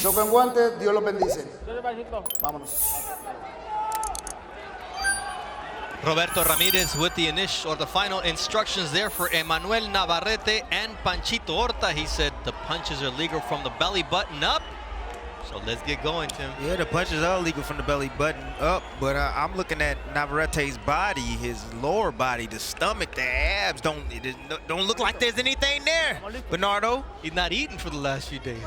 toco en guantes, Dios los bendice. Vámonos. Roberto Ramirez with the initial or the final instructions there for Emanuel Navarrete and Panchito Horta. He said the punches are legal from the belly button up. So let's get going, Tim. Yeah, the punches are legal from the belly button up, but I'm looking at Navarrete's body, his lower body, the stomach, the abs don't look like there's anything there. Bernardo, He's not eating for the last few days.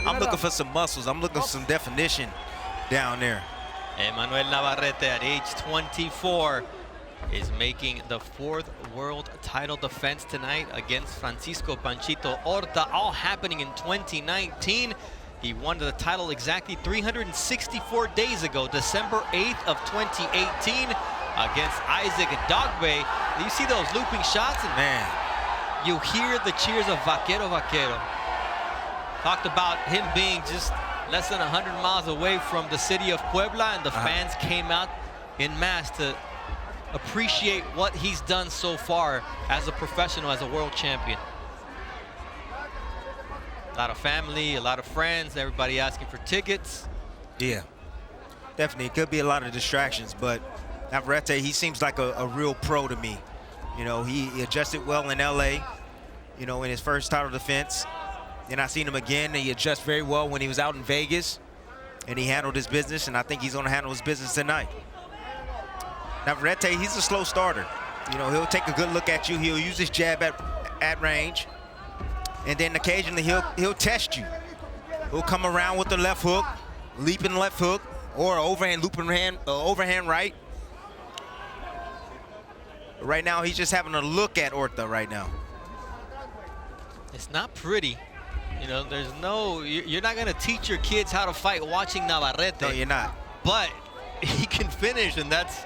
I'm looking for some muscles. I'm looking for some definition down there. Emanuel Navarrete at age 24 is making the 4th world title defense tonight against Francisco Panchito Horta, all happening in 2019. He won the title exactly 364 days ago, December 8th of 2018 against Isaac Dogbe. You see those looping shots? And man, you hear the cheers of Vaquero. Talked about him being just less than 100 miles away from the city of Puebla, and the fans came out in mass to appreciate what he's done so far as a professional, as a world champion. A lot of family, a lot of friends, everybody asking for tickets. Yeah, definitely. It could be a lot of distractions, but Navarrete, he seems like a real pro to me. You know, he adjusted well in LA, you know, in his first title defense. Then I seen him again, and he adjusted very well when he was out in Vegas, and he handled his business, and I think he's gonna handle his business tonight. Navarrete, he's a slow starter. You know, he'll take a good look at you. He'll use his jab at range, and then occasionally he'll test you. He'll come around with the left hook, leaping left hook, or overhand looping overhand right. But right now, he's just having a look at Horta right now. It's not pretty. You know, there's no, you're not gonna teach your kids how to fight watching Navarrete. No, you're not. But he can finish, and that's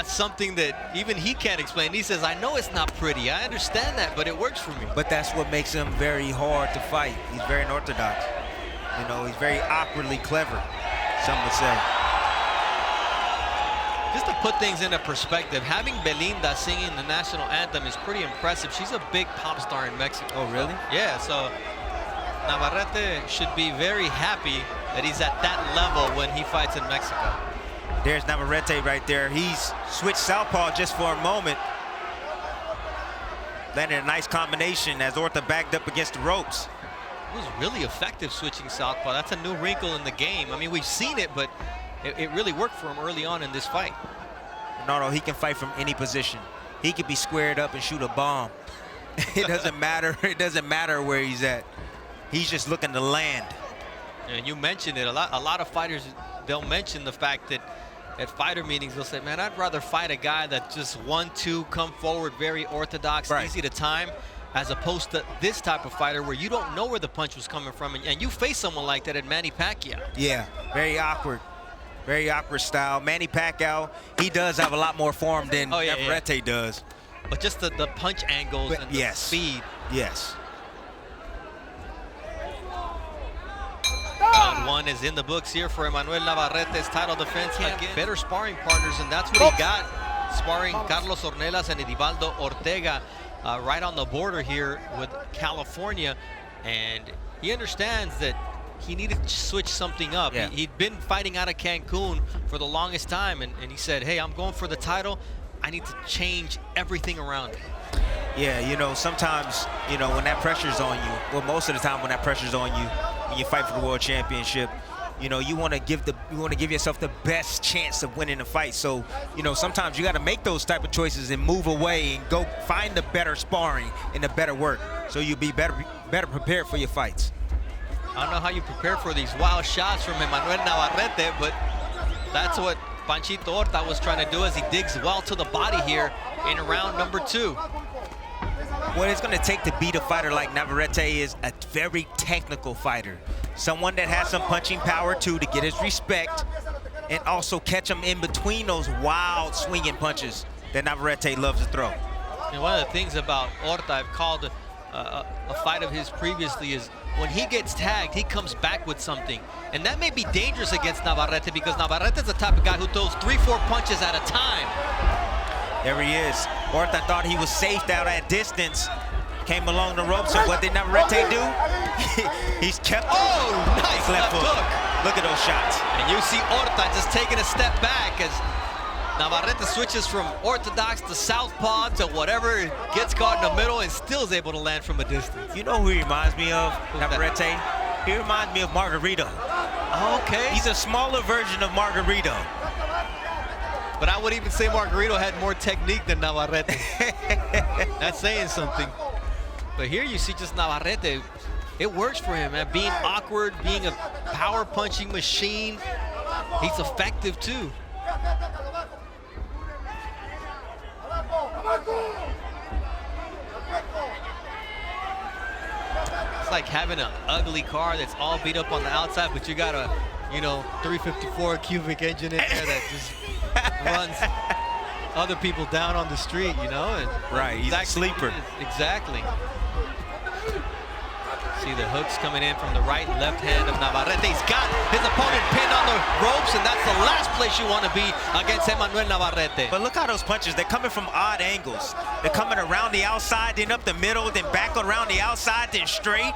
something that even he can't explain. He says, I know it's not pretty, I understand that, but it works for me. But that's what makes him very hard to fight. He's very unorthodox. You know, he's very awkwardly clever, some would say. Just to put things into perspective, having Belinda singing the national anthem is pretty impressive. She's a big pop star in Mexico. Oh, really? Yeah, so Navarrete should be very happy that he's at that level when he fights in Mexico. There's Navarrete right there. He's switched southpaw just for a moment. Landed a nice combination as Horta backed up against the ropes. It was really effective switching southpaw. That's a new wrinkle in the game. I mean, we've seen it, but it really worked for him early on in this fight. No, he can fight from any position. He could be squared up and shoot a bomb. It doesn't matter. It doesn't matter where he's at. He's just looking to land. And you mentioned it. A lot of fighters, they'll mention the fact that at fighter meetings, they'll say, man, I'd rather fight a guy that just 1-2, come forward, very orthodox, right, easy to time, as opposed to this type of fighter where you don't know where the punch was coming from. And you face someone like that at Manny Pacquiao. Yeah, very awkward. Very awkward style. Manny Pacquiao, he does have a lot more form than Navarrete does. But just the punch angles and the speed. Yes. Round one is in the books here for Emanuel Navarrete's title defense. Again, better sparring partners, and that's what he got. Sparring Carlos Ornelas and Edivaldo Ortega right on the border here with California. And he understands that he needed to switch something up. Yeah. He'd been fighting out of Cancun for the longest time, and he said, hey, I'm going for the title. I need to change everything around it. Yeah, you know, sometimes, you know, when that pressure's on you, well, most of the time when that pressure's on you, when you fight for the world championship, you know, you want to give yourself the best chance of winning the fight. So, you know, sometimes you got to make those type of choices and move away and go find the better sparring and the better work, so you'll be better prepared for your fights. I don't know how you prepare for these wild shots from Emanuel Navarrete, but that's what Panchito Horta was trying to do as he digs well to the body here in round number 2. What it's going to take to beat a fighter like Navarrete is a very technical fighter. Someone that has some punching power, too, to get his respect, and also catch him in between those wild swinging punches that Navarrete loves to throw. And one of the things about Horta, I've called a fight of his previously, is when he gets tagged, he comes back with something. And that may be dangerous against Navarrete, because Navarrete is the type of guy who throws 3-4 punches at a time. There he is. Horta thought he was safe out at distance, came along the ropes, and what did Navarrete do? He's kept. Oh, nice left hook. Look at those shots. And you see Horta just taking a step back as Navarrete switches from orthodox to southpaw to whatever, gets caught in the middle and still is able to land from a distance. You know who he reminds me of, Navarrete? He reminds me of Margarito. Okay. He's a smaller version of Margarito. But I would even say Margarito had more technique than Navarrete. That's saying something. But here you see just Navarrete. It works for him, man. Being awkward, being a power punching machine. He's effective too. It's like having an ugly car that's all beat up on the outside, but you got a, 354 cubic engine in there that just runs other people down on the street, And right, he's a sleeper. Exactly. See the hooks coming in from the right and left hand of Navarrete. He's got his opponent pinned on the ropes, and that's the last place you want to be against Emanuel Navarrete. But look how those punches, they're coming from odd angles. They're coming around the outside, then up the middle, then back around the outside, then straight.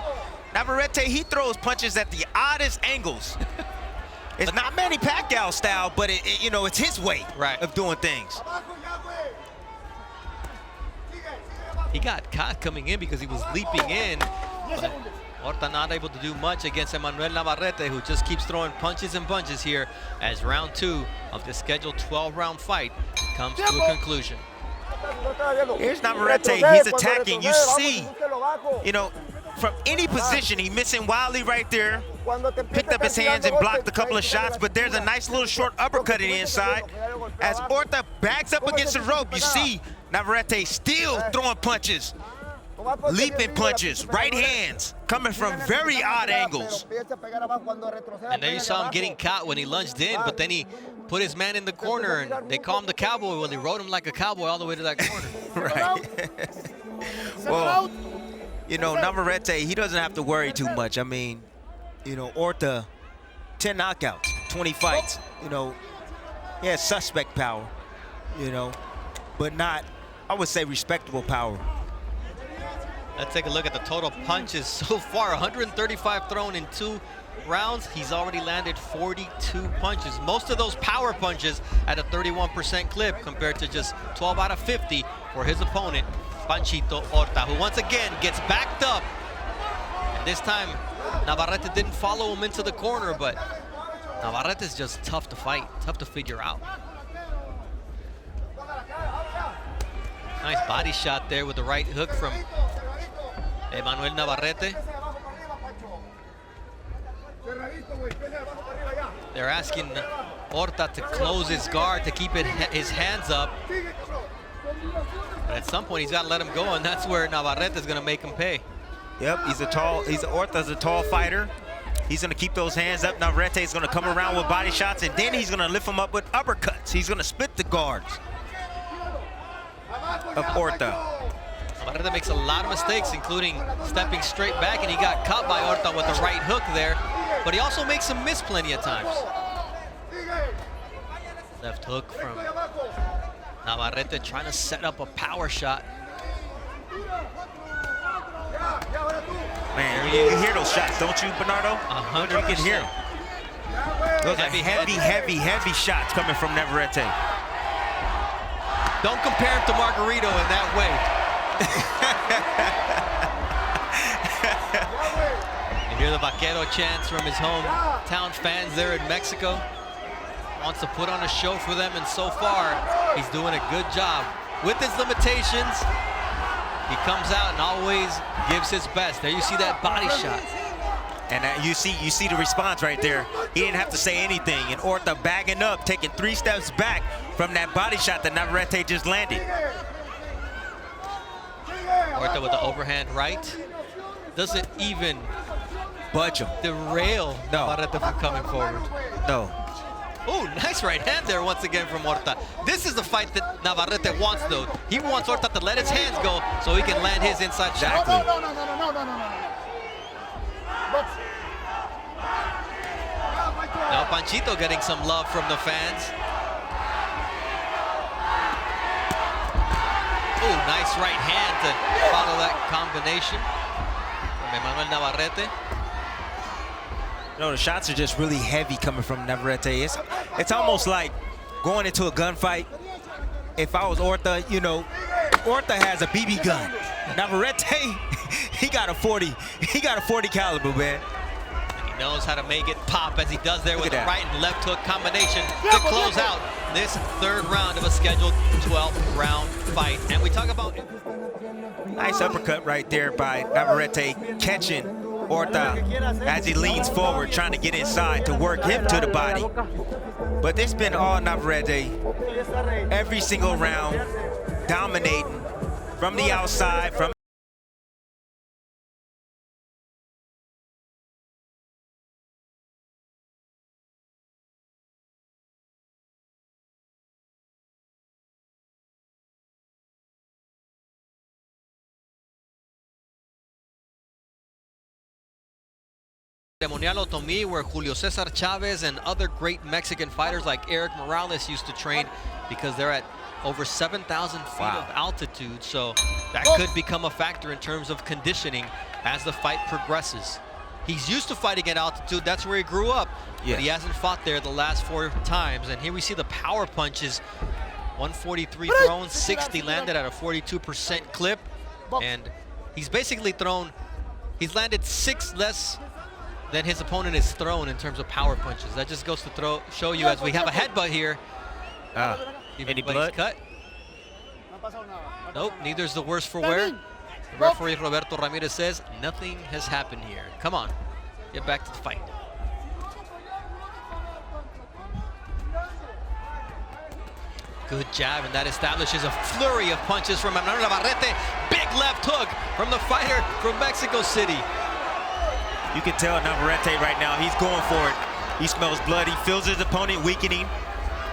Navarrete, he throws punches at the oddest angles. It's not Manny Pacquiao style, but it's his way of doing things. He got caught coming in because he was leaping in, but Horta not able to do much against Emanuel Navarrete, who just keeps throwing punches and bunches here as round 2 of the scheduled 12-round fight comes to a conclusion. Here's Navarrete, he's attacking. You see, from any position, he's missing wildly right there. Picked up his hands and blocked a couple of shots, but there's a nice little short uppercut in the inside. As Horta backs up against the rope, you see Navarrete still throwing punches, leaping punches, right hands, coming from very odd angles. And there you saw him getting caught when he lunged in, but then he put his man in the corner, and they call him the cowboy. Well, he rode him like a cowboy all the way to that corner. Right. Well, Navarrete, he doesn't have to worry too much. I mean, Horta, 10 knockouts, 20 fights. He has suspect power, but not, I would say, respectable power. Let's take a look at the total punches so far. 135 thrown in 2 rounds. He's already landed 42 punches. Most of those power punches at a 31% clip compared to just 12 out of 50 for his opponent, Panchito Horta, who once again gets backed up. And this time, Navarrete didn't follow him into the corner, but Navarrete is just tough to fight, tough to figure out. Nice body shot there with the right hook from Emanuel Navarrete. They're asking Horta to close his guard, to keep his hands up. But at some point, he's got to let him go, and that's where Navarrete is going to make him pay. Yep, Horta's a tall fighter. He's going to keep those hands up. Navarrete is going to come around with body shots, and then he's going to lift him up with uppercuts. He's going to split the guards of Horta. Navarrete makes a lot of mistakes, including stepping straight back, and he got caught by Horta with the right hook there. But he also makes him miss plenty of times. Left hook from Navarrete trying to set up a power shot. Man, you hear those shots, don't you, Bernardo? 100%. You can hear them. Those are heavy shots coming from Navarrete. Don't compare him to Margarito in that way. You hear the Vaquero chants from his hometown fans there in Mexico. Wants to put on a show for them, and so far, he's doing a good job. With his limitations, he comes out and always gives his best. There you see that body shot. And you see the response right there. He didn't have to say anything. And Horta bagging up, taking 3 steps back from that body shot that Navarrete just landed. Horta with the overhand right. Doesn't even budge him. Derail Navarrete from coming forward. No. Oh, nice right hand there once again from Horta. This is the fight that Navarrete wants, though. He wants Horta to let his hands go so he can land his inside shot. Now Panchito getting some love from the fans. Oh, nice right hand to follow that combination from Emanuel Navarrete. You know, the shots are just really heavy coming from Navarrete. It's almost like going into a gunfight. If I was Horta, you know, Horta has a BB gun. Navarrete, he got a 40. He got a 40 caliber, man. And he knows how to make it pop as he does there with the right and left hook combination to close out this third round of a scheduled 12th round fight. And we talk about nice uppercut right there by Navarrete, catching Horta as he leans forward, trying to get inside to work him to the body. But it's been all Navarrete every single round, dominating from the outside, from Ceremonial Otomí, where Julio Cesar Chavez and other great Mexican fighters like Erik Morales used to train, because they're at over 7,000 feet of altitude. So that could become a factor in terms of conditioning as the fight progresses. He's used to fighting at altitude. That's where he grew up. But he hasn't fought there the last 4 times. And here we see the power punches. 143 thrown, 60 landed at a 42% clip. And he's basically he's landed 6 less than his opponent is thrown in terms of power punches. That just goes to show you, as we have a headbutt here. Any blood? Cut. Nope, neither's the worse for wear. The referee Roberto Ramirez says nothing has happened here. Come on, get back to the fight. Good jab, and that establishes a flurry of punches from Emanuel Navarrete. Big left hook from the fighter from Mexico City. You can tell Navarrete right now, he's going for it. He smells blood, he feels his opponent weakening,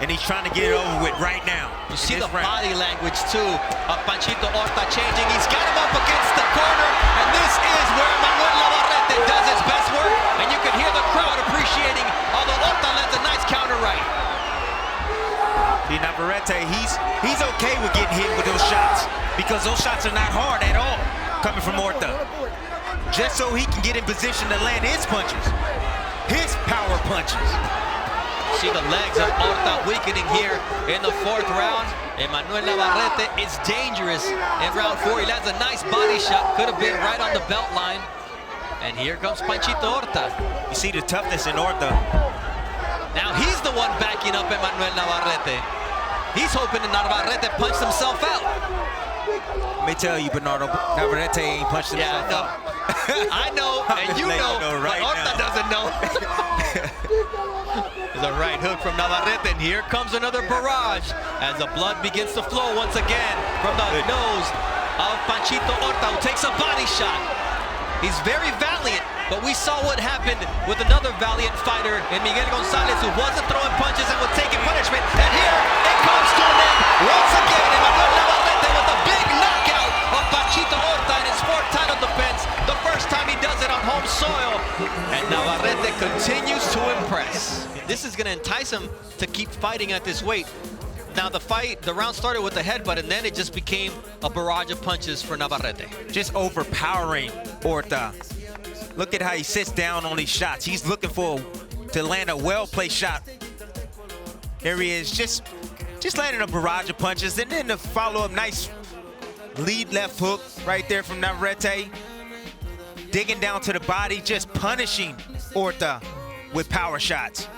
and he's trying to get it over with right now. You see the body language too of Panchito Horta changing. He's got him up against the corner, and this is where Emanuel Navarrete does his best work, and you can hear the crowd appreciating, although Horta lands a nice counter right. See, Navarrete, he's okay with getting hit with those shots, because those shots are not hard at all coming from Horta. Just so he can get in position to land his punches, his power punches. See the legs of Horta weakening here in the 4th round. Emanuel Navarrete is dangerous in round 4. He lands a nice body shot, could have been right on the belt line. And here comes Panchito Horta. You see the toughness in Horta. Now he's the one backing up Emanuel Navarrete. He's hoping that Navarrete punched himself out. Let me tell you, Bernardo, Navarrete ain't punched himself out. I know, and you know, but Horta doesn't know. There's a right hook from Navarrete, and here comes another barrage as the blood begins to flow once again from the nose of Panchito Horta, who takes a body shot. He's very valiant, but we saw what happened with another valiant fighter in Miguel Gonzalez, who wasn't throwing punches and was taking punishment. And here it comes to an end once again. Emanuel Navarrete with a big knockout of Panchito Horta in his 4th title defense. The first time he does it on home soil. And Navarrete continues to impress. This is going to entice him to keep fighting at this weight. Now the round started with a headbutt, and then it just became a barrage of punches for Navarrete. Just overpowering Horta. Look at how he sits down on these shots. He's looking to land a well-placed shot. There he is, just landing a barrage of punches, and then the follow-up nice lead left hook right there from Navarrete. Digging down to the body, just punishing Horta with power shots.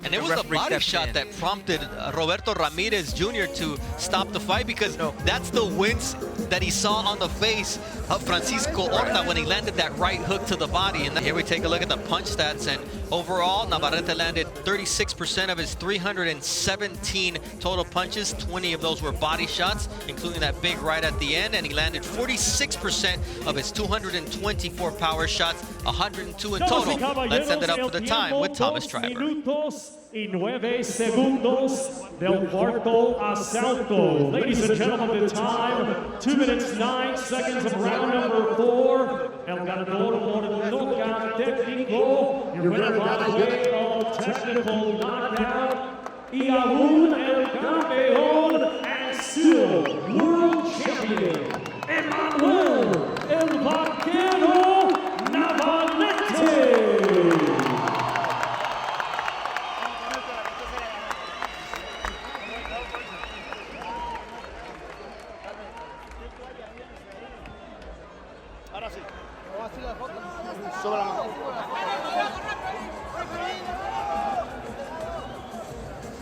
And it was the body shot that prompted Roberto Ramirez Jr. to stop the fight, because that's the wince that he saw on the face of Francisco Horta when he landed that right hook to the body. And here we take a look at the punch stats, and overall Navarrete landed 36% of his 317 total punches. 20 of those were body shots, including that big right at the end, and he landed 46% of his 224 power shots, 102 in total. Let's end it up for the time with Thomas Triber. Y 9 segundos del cuarto asalto. Ladies and gentlemen, the time, 2 minutes 9 seconds of round number 4. El ganador por knockout técnico. You're winner by the way of technical knockout. Y aún el campeón and still world champion. Emanuel, el Vaquero, Navarrete. Ahora sí. Sobre la mano.